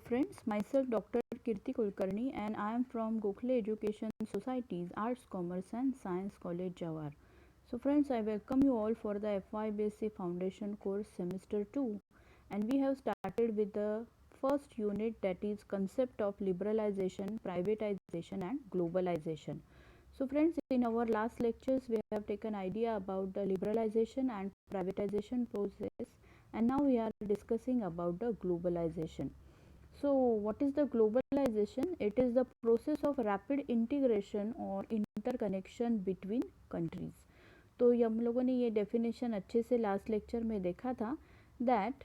friends, myself Dr. Kirti Kulkarni and I am from Gokhale Education Society's Arts, Commerce and Science College Jawar. So friends, I welcome you all for the FYBC Foundation course semester 2, and we have started with the first unit, that is concept of liberalization, privatization and globalization. So friends, in our last lectures we have taken idea about the liberalization and privatization process, and now we are discussing about the globalization. So what is the globalization? It is the process of rapid integration or interconnection between countries. तो ये हम लोगों ने ये definition अच्छे से last lecture में देखा था that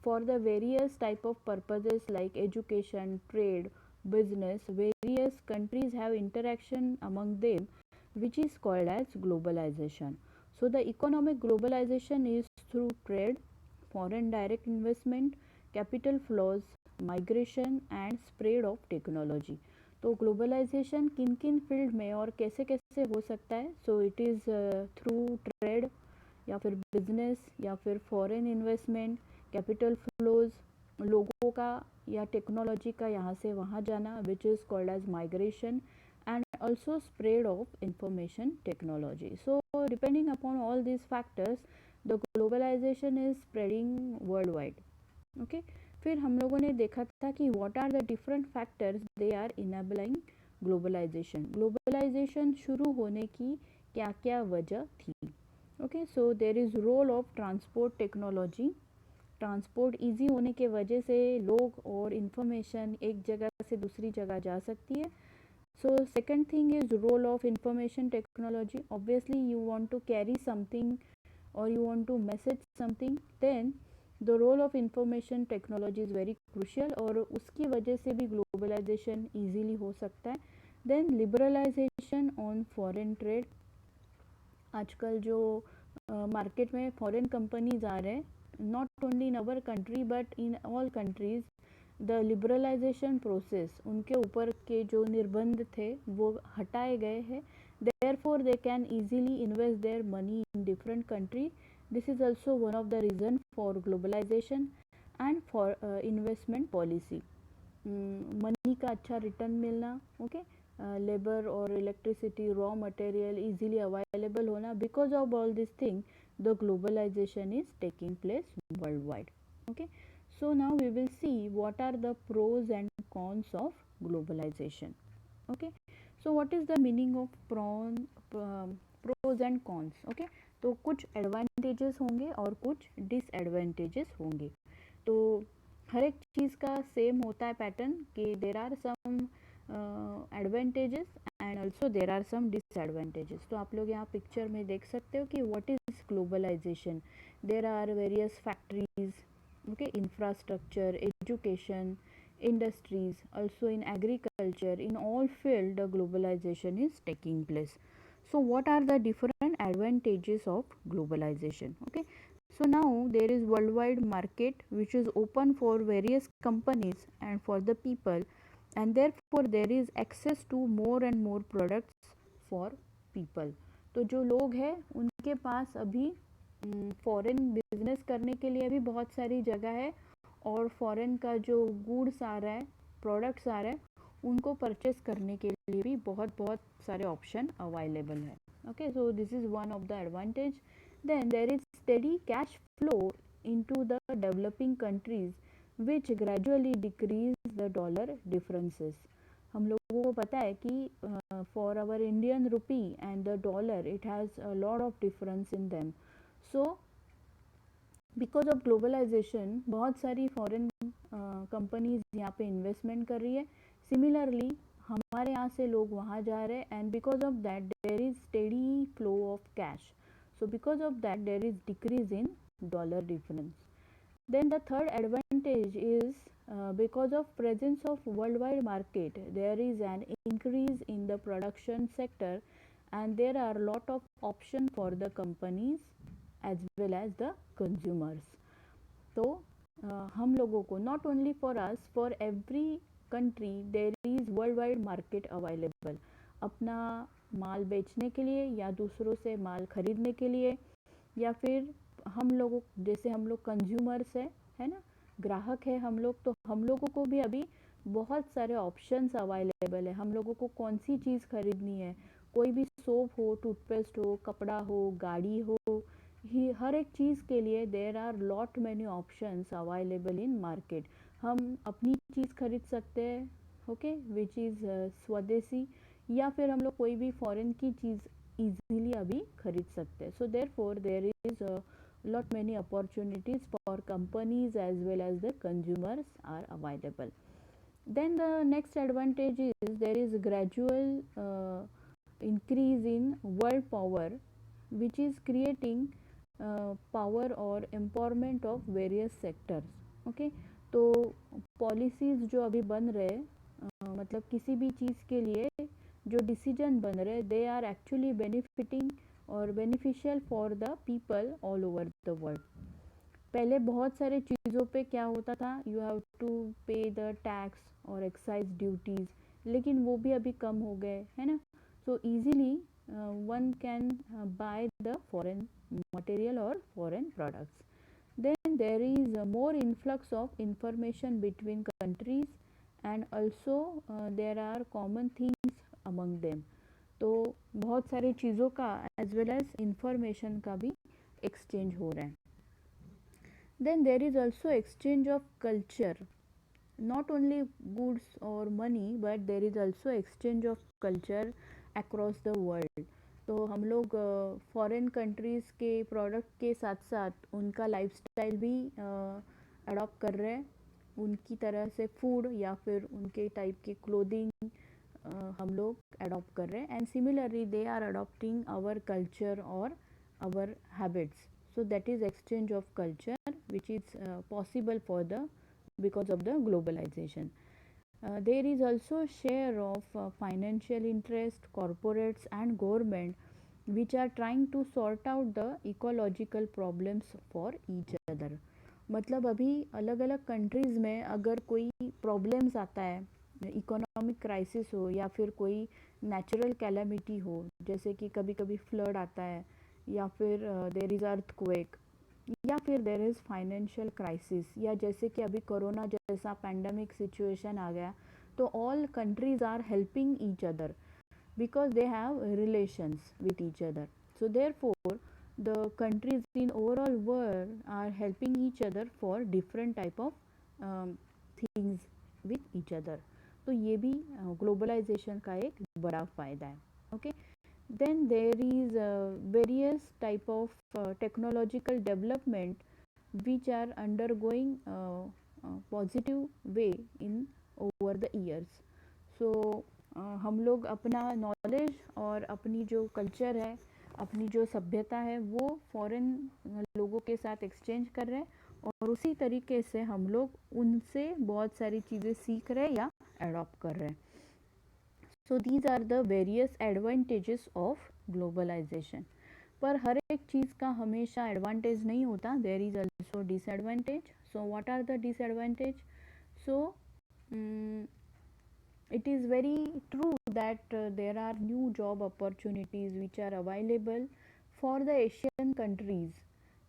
for the various type of purposes like education, trade, business, various countries have interaction among them, which is called as globalization. So the economic globalization is through trade, foreign direct investment, capital flows, migration and spread of technology. तो globalisation किन किन field में और कैसे कैसे हो सकता है? So it is through trade या फिर बिजनेस या फिर फॉरेन इन्वेस्टमेंट, कैपिटल फ्लोज, लोगों का या टेक्नोलॉजी का यहाँ से वहाँ जाना, which is called as migration, and also spread of information technology. So depending upon all these factors, the globalization is spreading worldwide. Okay, फिर हम लोगों ने देखा था कि what are the different factors they are enabling globalization. Globalisation शुरू होने की क्या क्या वजह थी? Okay, so there is role of transport technology. Transport easy होने के वजह से लोग और इन्फॉर्मेशन एक जगह से दूसरी जगह जा सकती है. So second thing is role of information technology. Obviously you want to carry something or you want to message something, then the role of information technology is very crucial और उसकी वजह से भी globalization easily हो सकता है. then liberalization on foreign trade. आजकल जो मार्केट में फॉरेन कंपनीज आ रहे हैं, not only in our country but in all countries, the liberalisation process, उनके ऊपर के जो निर्बंध थे वो हटाए गए हैं. therefore they can easily invest their money in different country. This is also one of the reason for globalization and for investment policy. Money का अच्छा रिटर्न मिलना, ओके, लेबर और electricity, raw material easily available होना. Because of all this thing the globalisation is taking place world wide. Okay, so now we will see what are the pros and cons of globalization. Okay, so what is the meaning of pros and cons? Okay, तो कुछ advantages होंगे और कुछ disadvantages होंगे. तो हर एक चीज़ का सेम होता है पैटर्न कि there are some advantages and also there are some disadvantages. तो आप लोग यहाँ पिक्चर में देख सकते हो कि what is globalisation. There are various factories, okay, infrastructure, education, industries, also in agriculture, in all field the globalization is taking place. So what are the different advantages of globalization? Okay, so now there is worldwide market which is open for various companies and for the people, and therefore there is access to more and more products for people. तो जो लोग हैं उनके पास अभी foreign business करने के लिए भी बहुत सारी जगह है, और फॉरेन का जो गुड्स आ रहा है, प्रोडक्ट्स आ रहा है, उनको परचेस करने के लिए भी बहुत बहुत सारे ऑप्शन अवेलेबल है. Okay, so this is one of the advantage. Then there is steady cash flow into the developing countries which gradually decrease the dollar differences. हम लोगों को पता है कि for our Indian rupee and the dollar it has a lot of difference in them. So because of globalisation बहुत सारी foreign companies यहाँ पे इन्वेस्टमेंट कर रही है. सिमिलरली हमारे यहाँ से लोग वहाँ जा रहे हैं, and because of that there is steady flow of cash. So because of that there is decrease in dollar difference. Then the third advantage is because of presence of worldwide market, there is an increase in the production sector, and there are lot of option for the companies as well as the consumers. तो हम लोगों को not only for us, for every country there is worldwide market available. अपना माल बेचने के लिए या दूसरों से माल खरीदने के लिए, या फिर हम लोगों जैसे हम लोग कंज्यूमर्स है ना, ग्राहक है हम लोग, तो हम लोगों को भी अभी बहुत सारे ऑप्शंस अवेलेबल है। हम लोगों को कौन सी चीज़ खरीदनी है, कोई भी सोप हो, टूथपेस्ट हो, कपड़ा हो, गाड़ी हो, ही हर एक चीज़ के लिए there are lot many options available in market. हम अपनी चीज़ खरीद सकते हैं, ओके, विच इज़ स्वदेशी, या फिर हम लोग कोई भी फॉरेन की चीज़ इजीली अभी खरीद सकते हैं। So therefore there is lot many opportunities for companies as well as the consumers are available. Then the next advantage is there is gradual increase in world power, which is creating power or empowerment of various sectors. Okay, तो policies जो अभी बन रहे, मतलब किसी भी चीज़ के लिए जो डिसीजन बन रहे, दे आर एक्चुअली बेनिफिटिंग और beneficial for the people all over the world. पहले बहुत सारे चीज़ों पे क्या होता था, you have to pay the tax और एक्साइज ड्यूटीज़, लेकिन वो भी अभी कम हो गए, है ना। So easily one can buy the foreign material और foreign products. Then there is a more influx of information between countries, and also there are common things among them. तो बहुत सारी चीज़ों का एज वेल एज इंफॉर्मेशन का भी exchange हो रहा है। Then there is also exchange of culture, not only goods or money, but there is also exchange of culture across the world. तो हम लोग फॉरेन कंट्रीज़ के प्रोडक्ट के साथ साथ उनका लाइफस्टाइल भी अडॉप्ट कर रहे हैं, उनकी तरह से फूड या फिर उनके टाइप के क्लोथिंग हम लोग अडॉप्ट कर रहे हैं, and similarly they are adopting our culture और our habits. So that is exchange of culture, which is possible for the because of the globalization. There is also share of financial interest, corporates and government, which are trying to sort out the ecological problems for each other. मतलब अभी अलग अलग countries में अगर कोई problems आता है, economic crisis हो या फिर कोई नेचुरल कैलामिटी हो, जैसे कि कभी कभी फ्लड आता है, या फिर देर इज़ अर्थक्वेक, या फिर देर इज़ फाइनेंशियल क्राइसिस, या जैसे कि अभी कोरोना जैसा पैंडमिक सिचुएशन आ गया, तो all countries are helping each other because they have relations with each other. So therefore the countries in overall world are helping each other for different type of things with each other. तो ये भी globalisation का एक बड़ा फ़ायदा है. Okay, then there is various type of technological development which are undergoing positive way in over the years. So हम लोग अपना नॉलेज और अपनी जो कल्चर है, अपनी जो सभ्यता है, वो फॉरेन लोगों के साथ एक्सचेंज कर रहे हैं, और उसी तरीके से हम लोग उनसे बहुत सारी चीज़ें सीख रहे हैं या अडॉप्ट कर रहे हैं. So these are the various advantages of globalisation. पर हर एक चीज़ का हमेशा एडवांटेज नहीं होता, there is also disadvantage. So what are the disadvantage? सो it is very true that there are new job opportunities which are available for the Asian countries.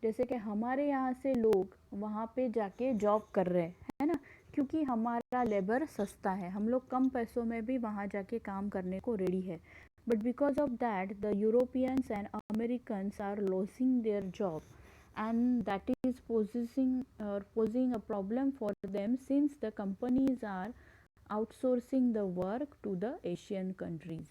जैसे कि हमारे यहाँ से लोग वहाँ पे जाके जॉब कर रहे हैं, है ना, क्योंकि हमारा लेबर सस्ता है, हम लोग कम पैसों में भी वहाँ जाके काम करने को रेडी है. But because of that the Europeans and Americans are losing their job, and that is posing a problem for them, since the companies are outsourcing the work to the Asian countries.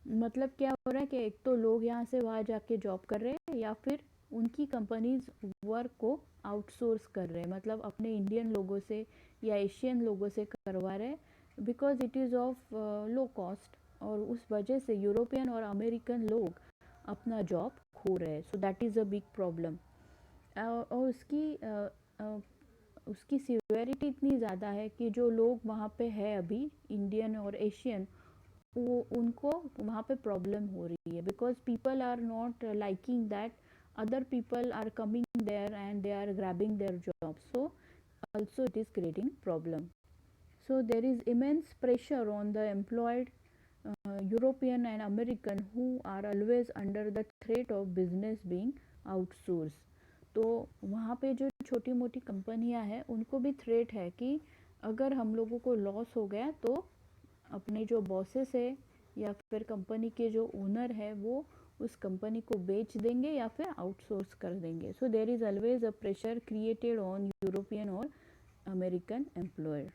मतलब क्या हो रहा है कि एक तो लोग यहाँ से वहाँ जाके जॉब कर रहे हैं, या फिर उनकी कंपनीज वर्क को आउटसोर्स कर रहे हैं, मतलब अपने इंडियन लोगों से या एशियन लोगों से करवा रहे हैं, because it is of low cost, और उस वजह से यूरोपियन और अमेरिकन लोग अपना जॉब खो रहे हैं. So that is a big problem. और उसकी सीवियरिटी इतनी ज़्यादा है कि जो लोग वहाँ पे है अभी, इंडियन और एशियन, वो उनको वहाँ पे प्रॉब्लम हो रही है, because people are not liking that other people are coming there and they are grabbing their jobs. So also it is creating problem. So there is immense pressure on the employed European and American, who are always under the threat of business being outsourced. तो वहाँ पे जो छोटी मोटी कंपनियाँ हैं उनको भी थ्रेट है कि अगर हम लोगों को लॉस हो गया तो अपने जो बॉसेस है या फिर कंपनी के जो ओनर है वो उस कंपनी को बेच देंगे या फिर आउटसोर्स कर देंगे. So there is always a pressure created on European और American employer.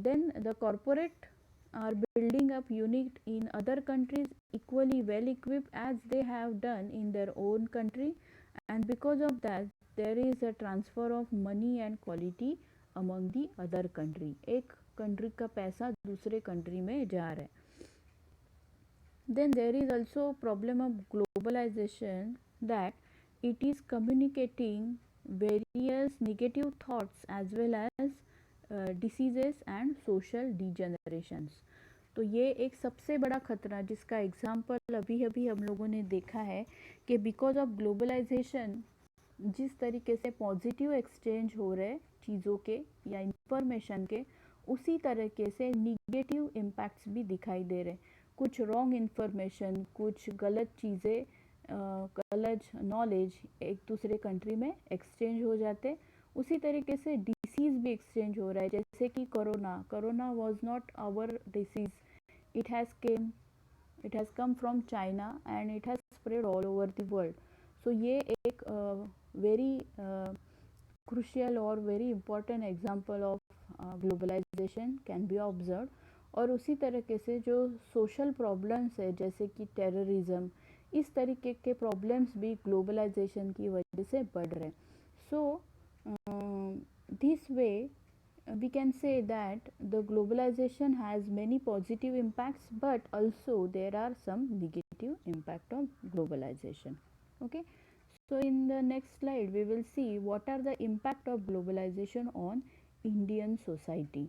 Then the corporate are building up unit in other countries equally well equipped as they have done in their own country, and because of that there is a transfer of money and quality among the other country. एक country का पैसा दूसरे country में जा रहा है. Then there is also problem of globalization, that it is communicating various negative thoughts as well as diseases and social degenerations. तो ये एक सबसे बड़ा खतरा जिसका एग्जाम्पल अभी अभी हम लोगों ने देखा है कि बिकॉज ऑफ ग्लोबलाइजेशन जिस तरीके से पॉजिटिव एक्सचेंज हो रहे चीज़ों के या इंफॉर्मेशन के, उसी तरीके से निगेटिव इम्पैक्ट्स भी दिखाई दे रहे. कुछ रॉन्ग इन्फॉर्मेशन, कुछ गलत चीज़ें, गलत नॉलेज एक दूसरे कंट्री में एक्सचेंज हो जाते. उसी तरीके से डिसीज़ भी एक्सचेंज हो रहा है, जैसे कि corona was not our disease, it has come from China and it has spread all over the world. So ये एक वेरी crucial और very important example of globalization can be observed. और उसी तरीके से जो social problems है जैसे कि terrorism, इस तरीके के problems भी globalization की वजह से बढ़ रहे. So this way we can say that the globalization has many positive impacts, but also there are some negative impact of globalization. Okay. So in the next slide we will see what are the impact of globalization on Indian society.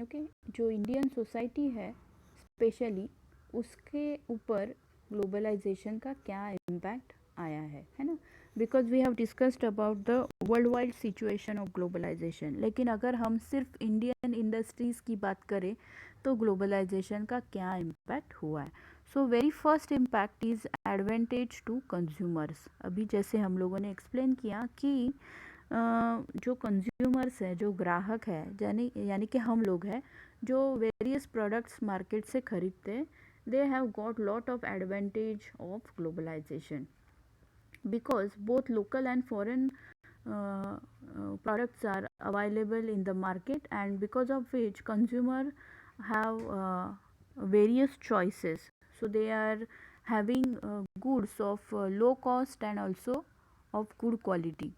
Okay, जो Indian society है specially उसके ऊपर globalisation का क्या impact आया है ना. Because we have discussed about the world wide situation of globalisation, लेकिन अगर हम सिर्फ इंडियन इंडस्ट्रीज़ की बात करें तो ग्लोबलाइजेशन का क्या इम्पैक्ट हुआ है. So very first impact is advantage to consumers. अभी जैसे हम लोगों ने एक्सप्लेन किया कि जो कंज्यूमर्स हैं, जो ग्राहक है, यानी कि हम लोग हैं जो वेरियस प्रोडक्ट्स मार्केट से खरीदते हैं, they have got lot of advantage of globalisation because both local and foreign products are available in the market, and because of which consumer have various choices. So they are having goods of low cost and also of good quality.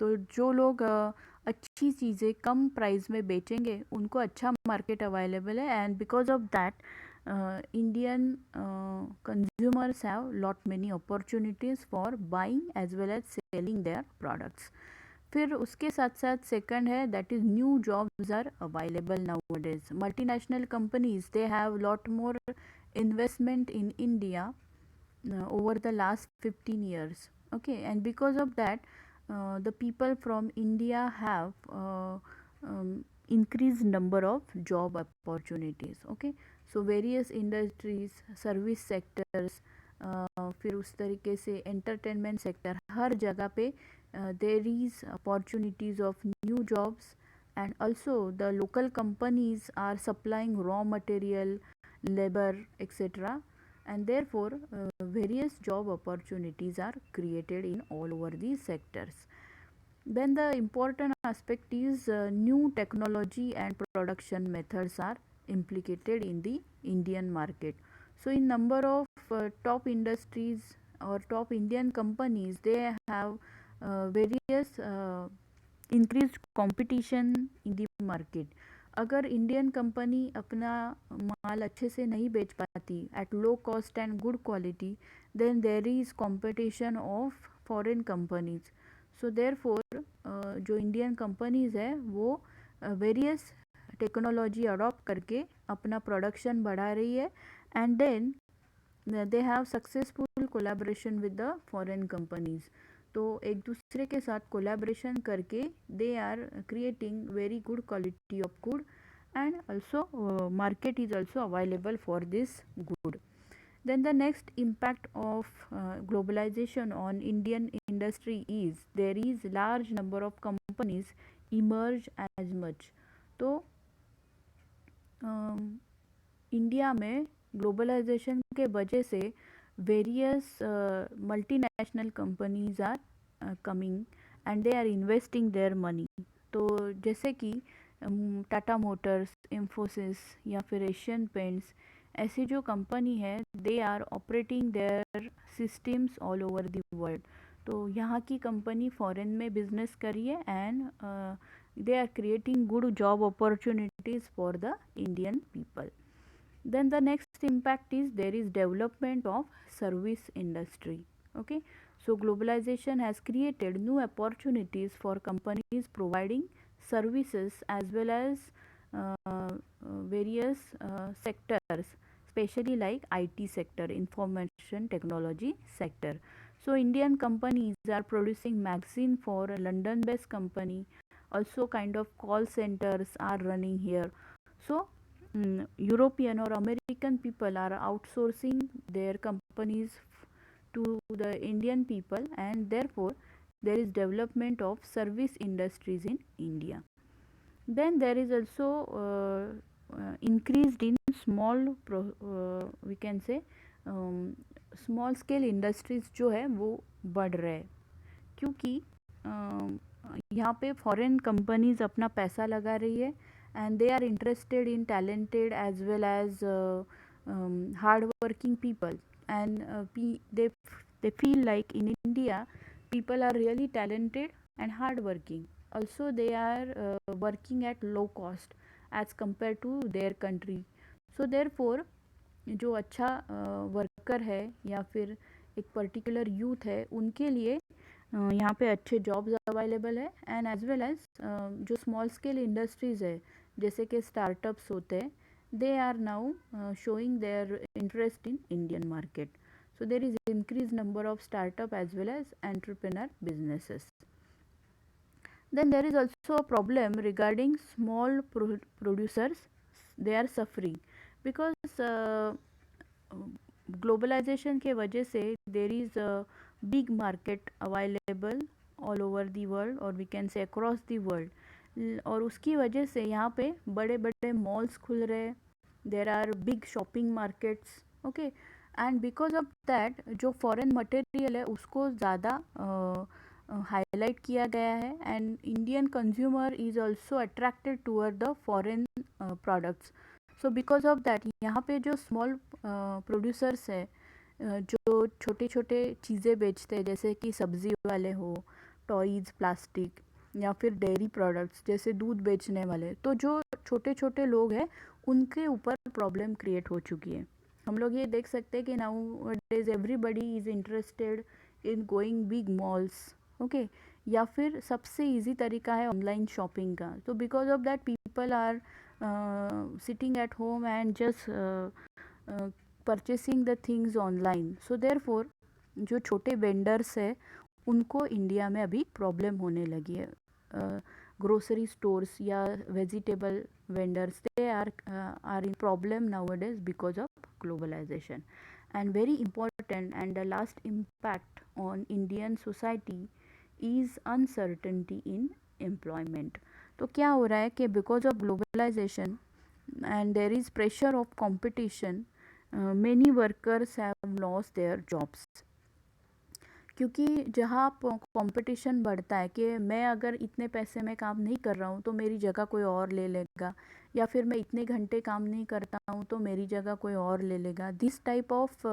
तो जो लोग अच्छी चीज़ें कम price में बेचेंगे उनको अच्छा market available है, and because of that Indian consumers have lot many opportunities for buying as well as selling their products. फिर उसके साथ साथ सेकंड है that is new jobs are available nowadays. Multinational companies they have lot more investment in India over the last 15 years. Okay, and because of that the people from India have increased number of job opportunities. Okay, so various industries, service sectors, फिर उस तरीके से entertainment sector, हर जगह पे there is opportunities of new jobs, and also the local companies are supplying raw material, labor, etc., and therefore various job opportunities are created in all over these sectors. Then the important aspect is new technology and production methods are implicated in the Indian market. So in number of top industries or top Indian companies, they have various increased competition in the market. अगर Indian company अपना माल अच्छे से नहीं बेच पाती at low cost and good quality, then there is competition of foreign companies. So therefore जो Indian companies है वो वेरियस टेक्नोलॉजी अडॉप्ट करके अपना प्रोडक्शन बढ़ा रही है, and then they have successful collaboration with the foreign companies. तो एक दूसरे के साथ कोलैबोरेशन करके they are creating very good quality of good, and also market is also available for this good. Then the next impact of globalization on Indian industry is there is large number of companies emerge as much. तो India में globalisation के वजह से various multinational companies are coming and they are investing their money. तो जैसे कि Tata Motors, Infosys या फिर एशियन पेंट्स, ऐसी जो कंपनी है they are operating their systems all over the world. तो यहाँ की कंपनी फॉरेन में बिजनेस करी है and they are creating good job opportunities for the Indian people. Then the next impact is there is development of service industry. Okay, so globalization has created new opportunities for companies providing services as well as various sectors, especially like IT sector, information technology sector. So Indian companies are producing magazine for a London based company, also kind of call centers are running here. So European or American people are outsourcing their companies to the Indian people, and therefore there is development of service industries in India. Then there is also increased in we can say small scale industries जो है वो बढ़ रहे हैं, क्योंकि यहाँ पे foreign companies अपना पैसा लगा रही है and they are interested in talented as well as hard working people and they feel like in India people are really talented and hard working. Also they are working at low cost as compared to their country. So therefore जो अच्छा worker है या फिर एक particular youth है उनके लिए यहाँ पे अच्छे जॉब्स अवेलेबल है एंड एज वेल एज जो स्मॉल स्केल इंडस्ट्रीज़ है जैसे कि स्टार्टअप्स होते हैं they are now showing their interest in Indian market. So there is increased number of startup as well as entrepreneur businesses. Then there is also a problem regarding small producers. They are suffering because globalisation के वजह से there is big market available all over the world और we can say across the world. और उसकी वजह से यहाँ पे बड़े बड़े मॉल्स खुल रहे, there are big shopping markets. Okay, and because of that जो फॉरेन मटेरियल है उसको ज़्यादा हाईलाइट किया गया है and Indian consumer is also attracted toward the foreign products. So because of that यहाँ पे जो स्मॉल प्रोड्यूसर्स है जो छोटे छोटे चीज़ें बेचते हैं जैसे कि सब्ज़ी वाले हो, टॉयज़, प्लास्टिक या फिर डेयरी प्रोडक्ट्स जैसे दूध बेचने वाले, तो जो छोटे छोटे लोग हैं उनके ऊपर प्रॉब्लम क्रिएट हो चुकी है. हम लोग ये देख सकते हैं कि now days everybody is interested in going big malls. Okay, या फिर सबसे इजी तरीका है ऑनलाइन शॉपिंग का. तो because of that people are sitting at home and just purchasing the things online. So therefore जो छोटे वेंडर्स है उनको इंडिया में अभी प्रॉब्लम होने लगी है. ग्रोसरी स्टोर्स या vegetable vendors, they are in problem nowadays because of globalization. And very important and the last impact on Indian society is uncertainty in employment. तो क्या हो रहा है कि because of globalization and there is pressure of competition, many workers have lost their jobs. क्योंकि जहाँ competition बढ़ता है कि मैं अगर इतने पैसे में काम नहीं कर रहा हूँ तो मेरी जगह कोई और ले लेगा, या फिर मैं इतने घंटे काम नहीं करता हूँ तो मेरी जगह कोई और ले लेगा. This type of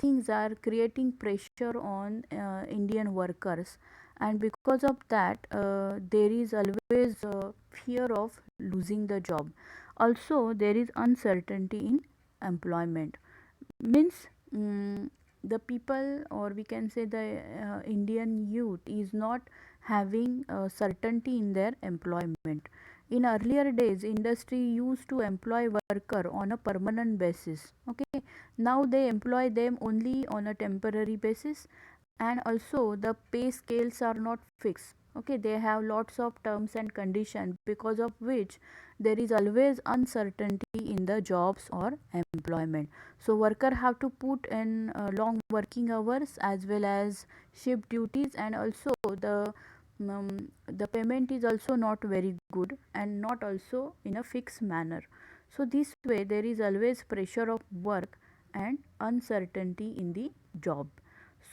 things are creating pressure on Indian workers and because of that there is always fear of losing the job. Also there is uncertainty in employment. Means the people, or we can say the Indian youth is not having certainty in their employment. In earlier days industry used to employ worker on a permanent basis. Okay, now they employ them only on a temporary basis and also the pay scales are not fixed. Okay, they have lots of terms and conditions, because of which there is always uncertainty in the jobs or employment. So worker have to put in long working hours as well as shift duties, and also the payment is also not very good and not also in a fixed manner. So this way there is always pressure of work and uncertainty in the job.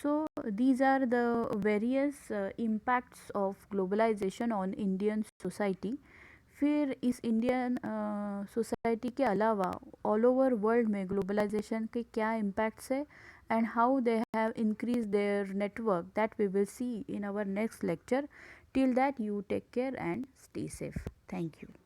So these are the various impacts of globalization on Indian society. फिर इस Indian society के अलावा all over world में globalisation के क्या impacts है and how they have increase their network, that we will see in our next lecture. Till that, you take care and stay safe. Thank you.